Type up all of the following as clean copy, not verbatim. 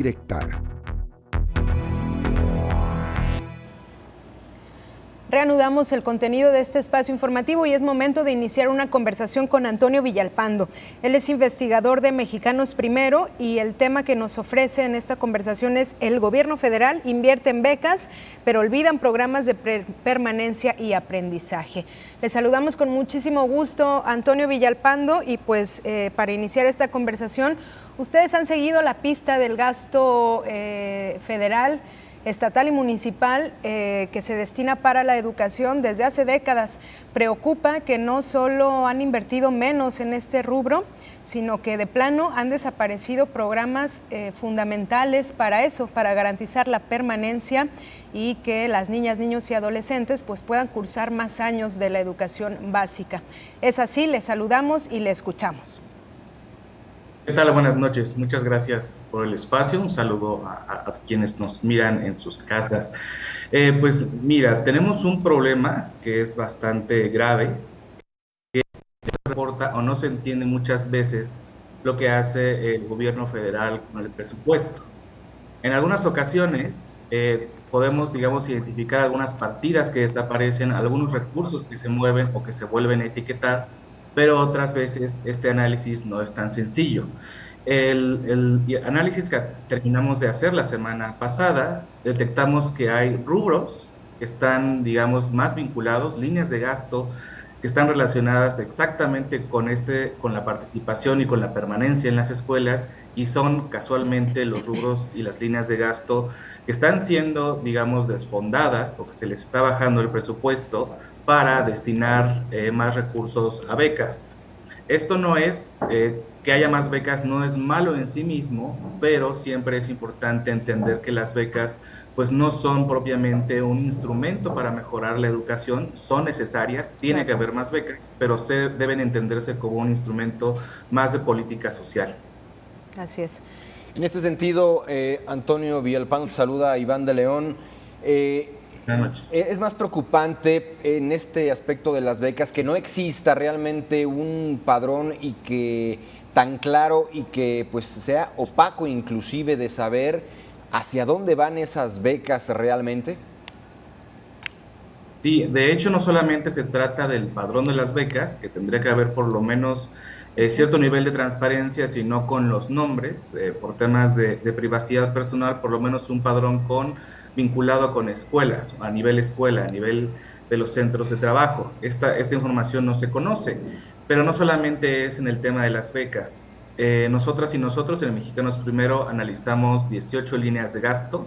directa. Reanudamos el contenido de este espacio informativo y es momento de iniciar una conversación con Antonio Villalpando. Él es investigador de Mexicanos Primero y el tema que nos ofrece en esta conversación es: el gobierno federal invierte en becas, pero olvidan programas de permanencia y aprendizaje. Le saludamos con muchísimo gusto, Antonio Villalpando, y pues para iniciar esta conversación, ustedes han seguido la pista del gasto federal, estatal y municipal que se destina para la educación desde hace décadas. Preocupa que no solo han invertido menos en este rubro, sino que de plano han desaparecido programas fundamentales para eso, para garantizar la permanencia y que las niñas, niños y adolescentes pues puedan cursar más años de la educación básica. Es así, le saludamos y le escuchamos. ¿Qué tal? Buenas noches. Muchas gracias por el espacio. Un saludo a quienes nos miran en sus casas. Pues mira, tenemos un problema que es bastante grave, que no se reporta o no se entiende muchas veces lo que hace el gobierno federal con el presupuesto. En algunas ocasiones podemos, digamos, identificar algunas partidas que desaparecen, algunos recursos que se mueven o que se vuelven a etiquetar, pero otras veces este análisis no es tan sencillo. El análisis que terminamos de hacer la semana pasada, detectamos que hay rubros que están, digamos, más vinculados, líneas de gasto que están relacionadas exactamente con la participación y con la permanencia en las escuelas, y son casualmente los rubros y las líneas de gasto que están siendo, digamos, desfondadas o que se les está bajando el presupuesto para destinar más recursos a becas. Esto no es que haya más becas, no es malo en sí mismo, pero siempre es importante entender que las becas pues no son propiamente un instrumento para mejorar la educación, son necesarias, tiene que haber más becas, pero deben entenderse como un instrumento más de política social. Así es. En este sentido, Antonio Villalpando, te saluda Iván de León. Buenas noches. Es más preocupante en este aspecto de las becas que no exista realmente un padrón y que tan claro y que pues sea opaco inclusive de saber hacia dónde van esas becas realmente. Sí, de hecho no solamente se trata del padrón de las becas, que tendría que haber por lo menos cierto nivel de transparencia, sino con los nombres, por temas de privacidad personal, por lo menos un padrón vinculado con escuelas, a nivel escuela, a nivel de los centros de trabajo. Esta información no se conoce, pero no solamente es en el tema de las becas. Nosotras y nosotros en Mexicanos Primero analizamos 18 líneas de gasto,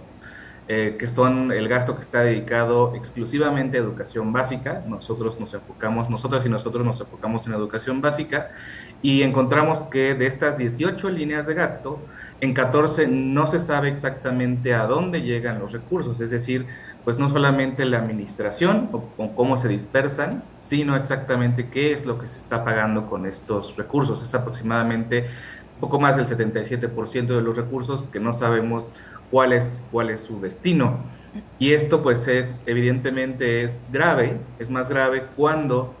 que son el gasto que está dedicado exclusivamente a educación básica. Nosotras y nosotros nos enfocamos en educación básica, y encontramos que de estas 18 líneas de gasto, en 14 no se sabe exactamente a dónde llegan los recursos, es decir, pues no solamente la administración o cómo se dispersan, sino exactamente qué es lo que se está pagando con estos recursos. Es aproximadamente poco más del 77% de los recursos que no sabemos cuál es su destino. Y esto pues evidentemente es grave, es más grave cuando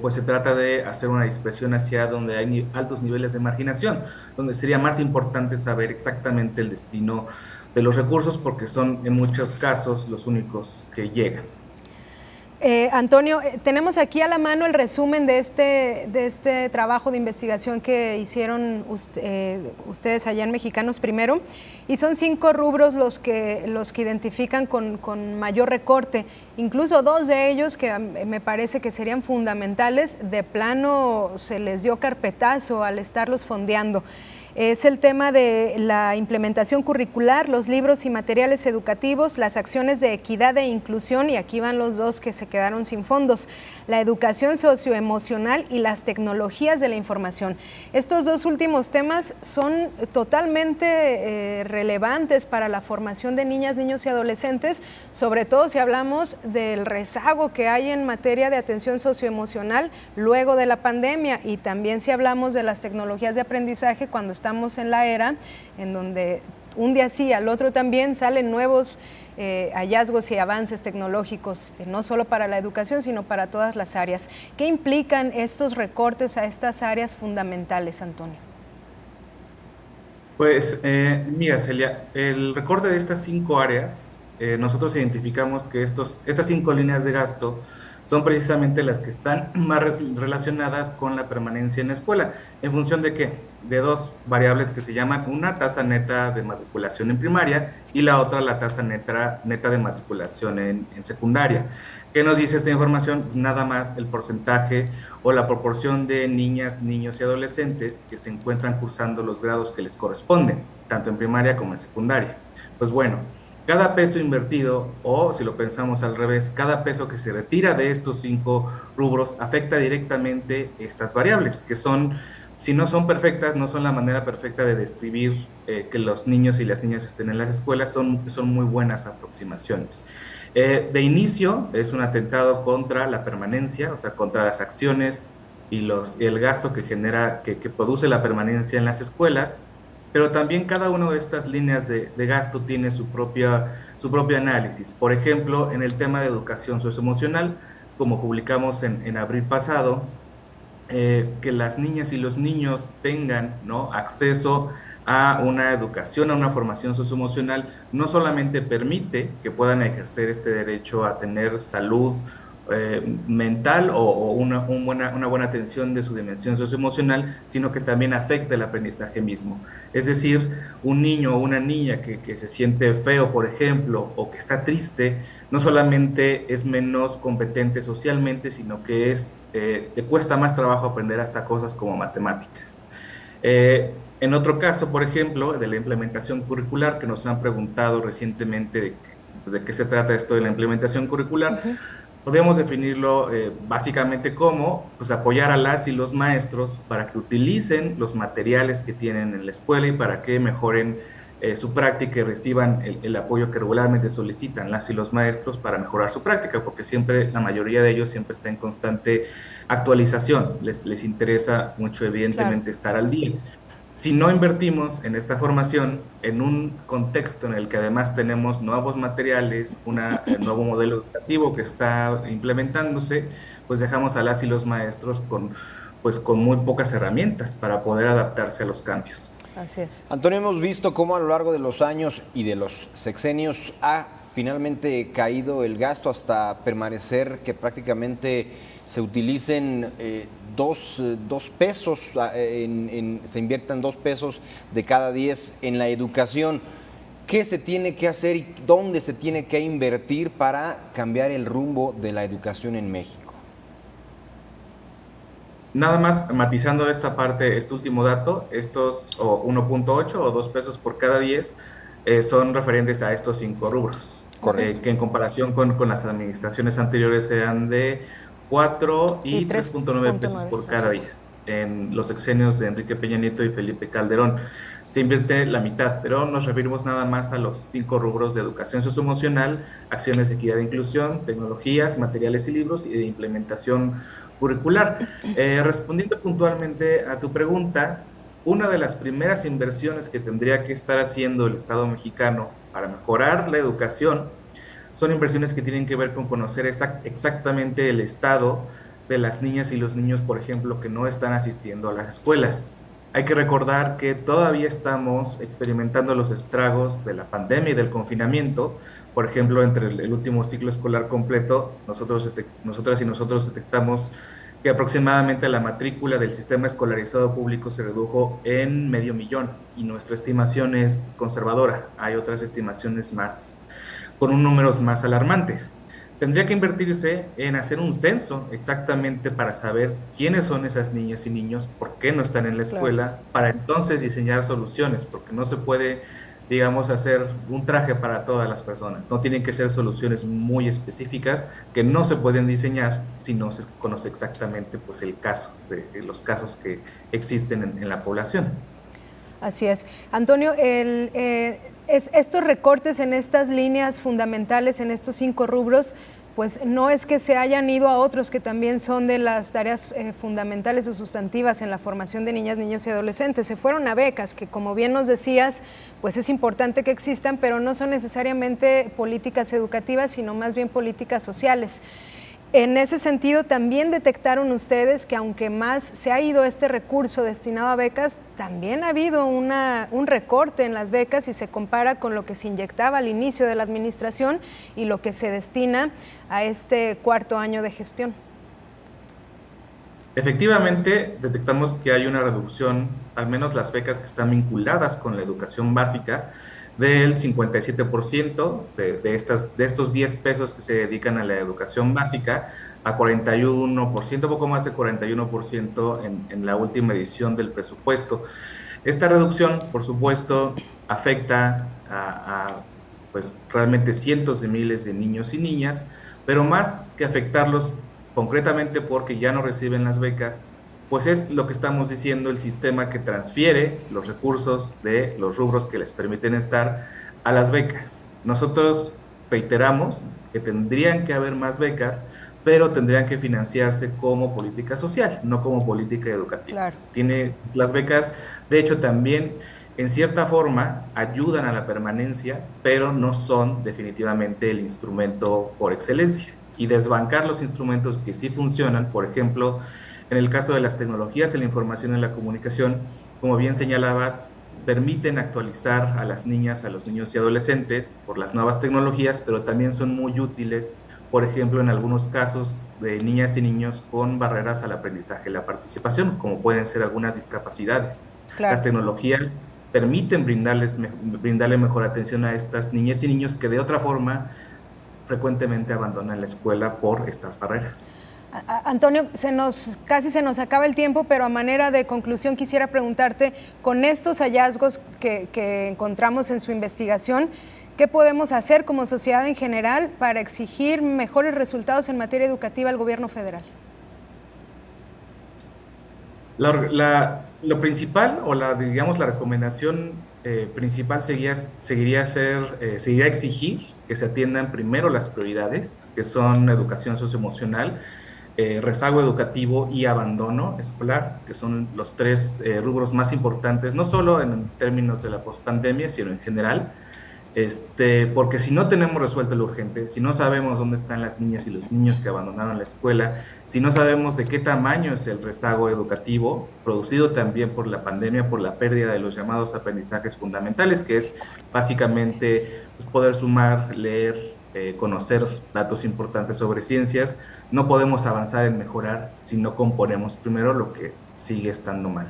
pues se trata de hacer una dispersión hacia donde hay altos niveles de marginación, donde sería más importante saber exactamente el destino de los recursos, porque son en muchos casos los únicos que llegan. Antonio, tenemos aquí a la mano el resumen de este trabajo de investigación que hicieron ustedes allá en Mexicanos Primero, y son 5 rubros los que identifican con mayor recorte, incluso 2 de ellos que me parece que serían fundamentales, de plano se les dio carpetazo al estarlos fondeando. Es el tema de la implementación curricular, los libros y materiales educativos, las acciones de equidad e inclusión, y aquí van los 2 que se quedaron sin fondos, la educación socioemocional y las tecnologías de la información. Estos 2 últimos temas son totalmente relevantes para la formación de niñas, niños y adolescentes, sobre todo si hablamos del rezago que hay en materia de atención socioemocional luego de la pandemia, y también si hablamos de las tecnologías de aprendizaje cuando estamos en la era en donde un día sí, al otro también salen nuevos hallazgos y avances tecnológicos, no solo para la educación, sino para todas las áreas. ¿Qué implican estos recortes a estas áreas fundamentales, Antonio? Pues mira, Celia, el recorte de estas 5 áreas, nosotros identificamos que estas 5 líneas de gasto son precisamente las que están más relacionadas con la permanencia en la escuela, en función de qué, de dos variables que se llaman una tasa neta de matriculación en primaria y la otra la tasa neta de matriculación en secundaria. ¿Qué nos dice esta información? Pues nada más el porcentaje o la proporción de niñas, niños y adolescentes que se encuentran cursando los grados que les corresponden, tanto en primaria como en secundaria. Pues bueno, cada peso invertido, o si lo pensamos al revés, cada peso que se retira de estos 5 rubros afecta directamente estas variables, que son, si no son perfectas, no son la manera perfecta de describir que los niños y las niñas estén en las escuelas, son muy buenas aproximaciones. De inicio es un atentado contra la permanencia, o sea, contra las acciones y el gasto que genera, que produce la permanencia en las escuelas, pero también cada una de estas líneas de gasto tiene su propio análisis. Por ejemplo, en el tema de educación socioemocional, como publicamos en abril pasado, que las niñas y los niños tengan, ¿no?, acceso a una educación, a una formación socioemocional, no solamente permite que puedan ejercer este derecho a tener salud mental o una buena atención de su dimensión socioemocional, sino que también afecta el aprendizaje mismo. Es decir, un niño o una niña que se siente feo, por ejemplo, o que está triste, no solamente es menos competente socialmente, sino que le cuesta más trabajo aprender hasta cosas como matemáticas. En otro caso, por ejemplo, de la implementación curricular, que nos han preguntado recientemente de qué se trata esto de la implementación curricular, Ujú. podemos definirlo básicamente como pues, apoyar a las y los maestros para que utilicen los materiales que tienen en la escuela y para que mejoren su práctica y reciban el apoyo que regularmente solicitan las y los maestros para mejorar su práctica, porque siempre, la mayoría de ellos siempre está en constante actualización. Les interesa mucho, Claro. evidentemente, estar al día. Si no invertimos en esta formación, en un contexto en el que además tenemos nuevos materiales, un nuevo modelo educativo que está implementándose, pues dejamos a las y los maestros pues con muy pocas herramientas para poder adaptarse a los cambios. Así es. Antonio, hemos visto cómo a lo largo de los años y de los sexenios ha finalmente caído el gasto hasta permanecer que prácticamente se utilicen dos pesos, se inviertan 2 pesos de cada 10 en la educación. ¿Qué se tiene que hacer y dónde se tiene que invertir para cambiar el rumbo de la educación en México? Nada más matizando esta parte, este último dato, estos 1.8 o 2 pesos por cada 10 son referentes a estos 5 rubros, Correcto. que en comparación con las administraciones anteriores sean de 4 Y y 3.9 pesos 3.9, por así cada es. 10 en los sexenios de Enrique Peña Nieto y Felipe Calderón. Se invierte la mitad, pero nos referimos nada más a los 5 rubros de educación socioemocional, acciones de equidad e inclusión, tecnologías, materiales y libros y de implementación curricular. Respondiendo puntualmente a tu pregunta, una de las primeras inversiones que tendría que estar haciendo el Estado mexicano para mejorar la educación son inversiones que tienen que ver con conocer exactamente el estado de las niñas y los niños, por ejemplo, que no están asistiendo a las escuelas. Hay que recordar que todavía estamos experimentando los estragos de la pandemia y del confinamiento. Por ejemplo, entre el último ciclo escolar completo, nosotras y nosotros detectamos que aproximadamente la matrícula del sistema escolarizado público se redujo en 500,000 y nuestra estimación es conservadora. Hay otras estimaciones con números más alarmantes. Tendría que invertirse en hacer un censo exactamente para saber quiénes son esas niñas y niños, por qué no están en la Claro. escuela, para entonces diseñar soluciones, porque no se puede, digamos, hacer un traje para todas las personas. No tienen que ser soluciones muy específicas que no se pueden diseñar si no se conoce exactamente pues, los casos que existen en la población. Así es. Antonio, estos recortes en estas líneas fundamentales, en estos 5 rubros, pues no es que se hayan ido a otros que también son de las tareas fundamentales o sustantivas en la formación de niñas, niños y adolescentes. Se fueron a becas, que como bien nos decías, pues es importante que existan, pero no son necesariamente políticas educativas, sino más bien políticas sociales. En ese sentido, también detectaron ustedes que aunque más se ha ido este recurso destinado a becas, también ha habido un recorte en las becas si se compara con lo que se inyectaba al inicio de la administración y lo que se destina a este cuarto año de gestión. Efectivamente, detectamos que hay una reducción, al menos las becas que están vinculadas con la educación básica, del 57% de estos 10 pesos que se dedican a la educación básica, a 41%, poco más de 41% en la última edición del presupuesto. Esta reducción, por supuesto, afecta pues, realmente cientos de miles de niños y niñas, pero más que afectarlos concretamente porque ya no reciben las becas, pues es lo que estamos diciendo, el sistema que transfiere los recursos de los rubros que les permiten estar a las becas. Nosotros reiteramos que tendrían que haber más becas, pero tendrían que financiarse como política social, no como política educativa. Claro. Las becas, de hecho, también en cierta forma ayudan a la permanencia, pero no son definitivamente el instrumento por excelencia. Y desbancar los instrumentos que sí funcionan, por ejemplo, en el caso de las tecnologías de la información y la comunicación, como bien señalabas, permiten actualizar a las niñas, a los niños y adolescentes por las nuevas tecnologías, pero también son muy útiles, por ejemplo, en algunos casos de niñas y niños con barreras al aprendizaje y la participación, como pueden ser algunas discapacidades. Claro. Las tecnologías permiten brindarle mejor atención a estas niñas y niños que de otra forma frecuentemente abandonan la escuela por estas barreras. Antonio, casi se nos acaba el tiempo, pero a manera de conclusión quisiera preguntarte, con estos hallazgos que encontramos en su investigación, ¿qué podemos hacer como sociedad en general para exigir mejores resultados en materia educativa al gobierno federal? Lo principal o digamos, la recomendación principal seguiría a exigir que se atiendan primero las prioridades, que son educación socioemocional, rezago educativo y abandono escolar, que son los tres rubros más importantes, no solo en términos de la pospandemia, sino en general. Porque si no tenemos resuelto lo urgente, si no sabemos dónde están las niñas y los niños que abandonaron la escuela, si no sabemos de qué tamaño es el rezago educativo, producido también por la pandemia, por la pérdida de los llamados aprendizajes fundamentales, que es básicamente pues, poder sumar, leer, conocer datos importantes sobre ciencias, no podemos avanzar en mejorar si no componemos primero lo que sigue estando mal.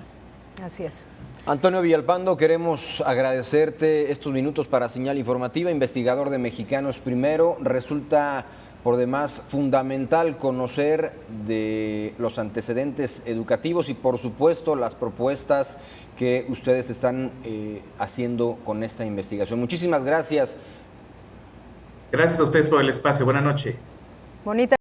Así es. Antonio Villalpando, queremos agradecerte estos minutos para Señal Informativa, investigador de Mexicanos Primero. Resulta por demás fundamental conocer de los antecedentes educativos y por supuesto las propuestas que ustedes están haciendo con esta investigación. Muchísimas gracias. Gracias a ustedes por el espacio. Buenas noches. Bonita.